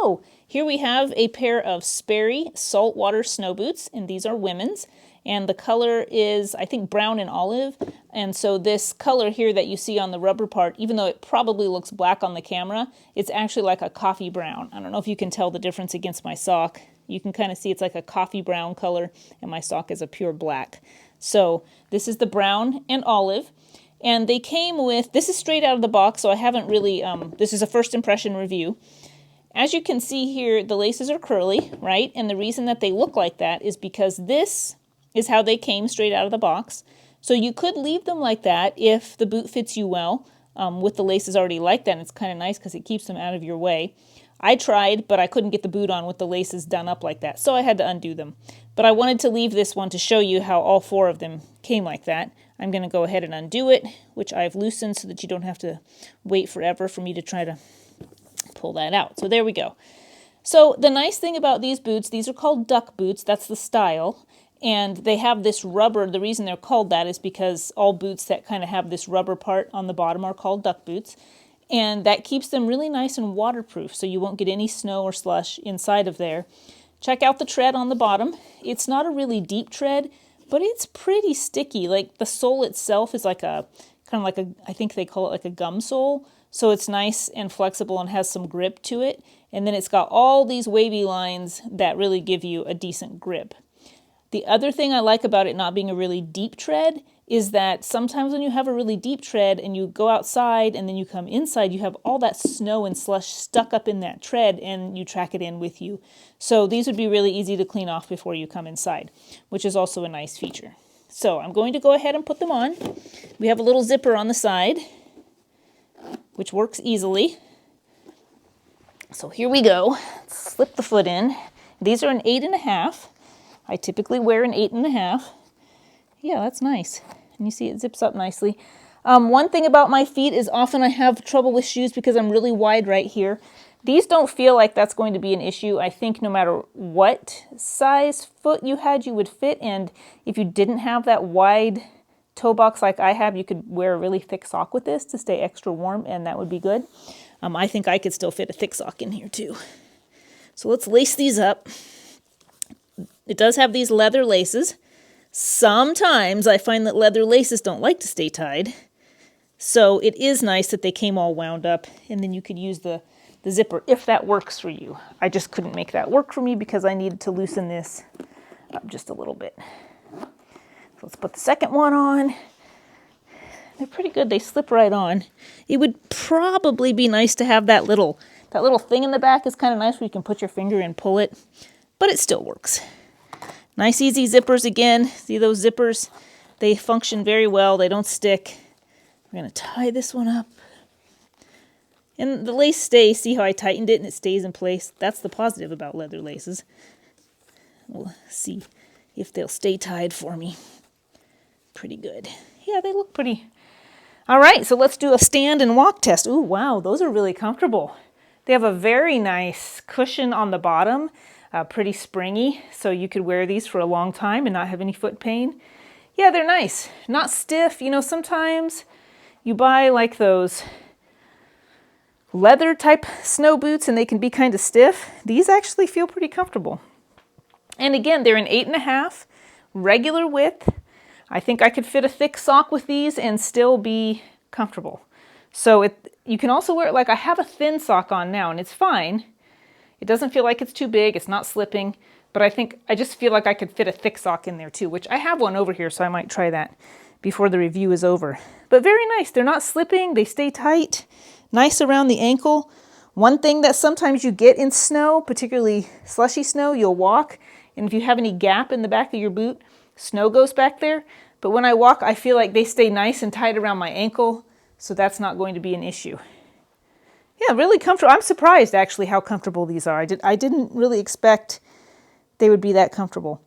So here we have a pair of Sperry saltwater snow boots, and these are women's. And the color is, I think, brown and olive. And so this color here that you see on the rubber part, even though it probably looks black on the camera, it's actually like a coffee brown. I don't know if you can tell the difference against my sock. You can kind of see it's like a coffee brown color, and my sock is a pure black. So this is the brown and olive. And they came with, this is straight out of the box, so I haven't really, this is a first impression review. As you can see here, the laces are curly, right? And the reason that they look like that is because this is how they came straight out of the box. So you could leave them like that if the boot fits you well, with the laces already like that. And it's kind of nice because it keeps them out of your way. I tried, but I couldn't get the boot on with the laces done up like that, so I had to undo them. But I wanted to leave this one to show you how all four of them came like that. I'm going to go ahead and undo it, which I've loosened so that you don't have to wait forever for me to try to pull that out. So there we go. So the nice thing about these boots, these are called duck boots, that's the style, and they have this rubber. The reason they're called that is because all boots that kind of have this rubber part on the bottom are called duck boots. And that keeps them really nice and waterproof, so you won't get any snow or slush inside of there. Check out the tread on the bottom. It's not a really deep tread, but it's pretty sticky. Like the sole itself is like a, kind of like a, I think they call it like a gum sole. So it's nice and flexible and has some grip to it. And then it's got all these wavy lines that really give you a decent grip. The other thing I like about it not being a really deep tread is that sometimes when you have a really deep tread and you go outside and then you come inside, you have all that snow and slush stuck up in that tread and you track it in with you. So these would be really easy to clean off before you come inside, which is also a nice feature. So I'm going to go ahead and put them on. We have a little zipper on the side, which works easily. So here we go. Let's slip the foot in. These are an 8.5. I typically wear an 8.5. Yeah, that's nice. And you see it zips up nicely. One thing about my feet is often I have trouble with shoes because I'm really wide right here. These don't feel like that's going to be an issue. I think no matter what size foot you had, you would fit. And if you didn't have that wide toe box like I have, you could wear a really thick sock with this to stay extra warm, and that would be good. I think I could still fit a thick sock in here too. So let's lace these up. It does have these leather laces. Sometimes I find that leather laces don't like to stay tied. So it is nice that they came all wound up, and then you could use the zipper if that works for you. I just couldn't make that work for me because I needed to loosen this up just a little bit. So let's put the second one on. They're pretty good. They slip right on. It would probably be nice to have that little thing in the back. Is kind of nice where you can put your finger and pull it, but it still works. Nice easy zippers again. See those zippers? They function very well. They don't stick. We're going to tie this one up. And the lace stays. See how I tightened it and it stays in place? That's the positive about leather laces. We'll see if they'll stay tied for me. Pretty good. Yeah, they look pretty. All right, so let's do a stand and walk test. Ooh, wow, those are really comfortable. They have a very nice cushion on the bottom. Pretty springy, so you could wear these for a long time and not have any foot pain. Yeah, they're nice. Not stiff. You know, sometimes you buy like those leather type snow boots and they can be kind of stiff. These actually feel pretty comfortable. And again, they're an 8.5, regular width. I think I could fit a thick sock with these and still be comfortable. So you can also wear it like I have a thin sock on now and it's fine. It doesn't feel like it's too big, it's not slipping, but I just feel like I could fit a thick sock in there too, which I have one over here, so I might try that before the review is over. But very nice, they're not slipping, they stay tight, nice around the ankle. One thing that sometimes you get in snow, particularly slushy snow, you'll walk, and if you have any gap in the back of your boot, snow goes back there. But when I walk, I feel like they stay nice and tight around my ankle, so that's not going to be an issue. Yeah, really comfortable. I'm surprised actually how comfortable these are. I didn't really expect they would be that comfortable.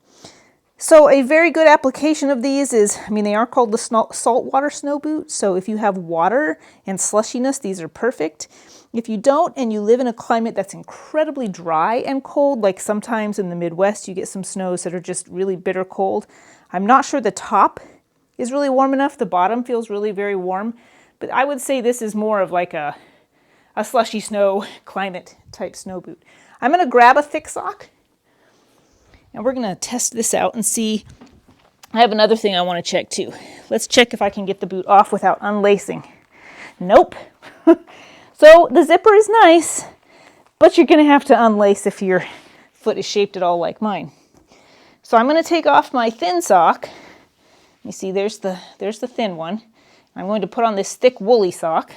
So a very good application of these is, they are called the saltwater snow boot. So if you have water and slushiness, these are perfect. If you don't and you live in a climate that's incredibly dry and cold, like sometimes in the Midwest you get some snows that are just really bitter cold. I'm not sure the top is really warm enough. The bottom feels really very warm. But I would say this is more of like a slushy snow climate type snow boot. I'm going to grab a thick sock and we're going to test this out and see. I have another thing I want to check too. Let's check if I can get the boot off without unlacing. Nope. So the zipper is nice, but you're going to have to unlace if your foot is shaped at all like mine. So I'm going to take off my thin sock. You see, there's the thin one. I'm going to put on this thick woolly sock.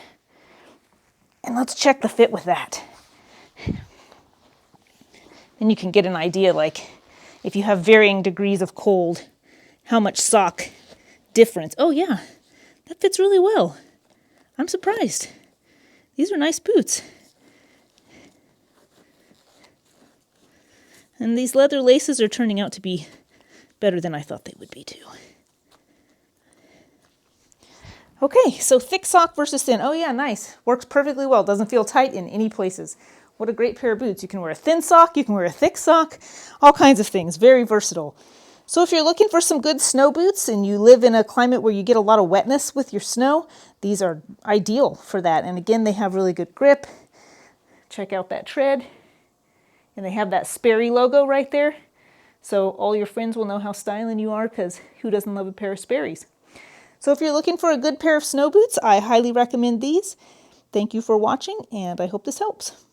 And let's check the fit with that. Then you can get an idea, like, if you have varying degrees of cold, how much sock difference. Oh yeah, that fits really well. I'm surprised. These are nice boots. And these leather laces are turning out to be better than I thought they would be too. Okay, so thick sock versus thin. Oh yeah, nice. Works perfectly well. Doesn't feel tight in any places. What a great pair of boots. You can wear a thin sock, you can wear a thick sock, all kinds of things. Very versatile. So if you're looking for some good snow boots and you live in a climate where you get a lot of wetness with your snow, these are ideal for that. And again, they have really good grip. Check out that tread. And they have that Sperry logo right there. So all your friends will know how styling you are, because who doesn't love a pair of Sperrys? So if you're looking for a good pair of snow boots, I highly recommend these. Thank you for watching, and I hope this helps.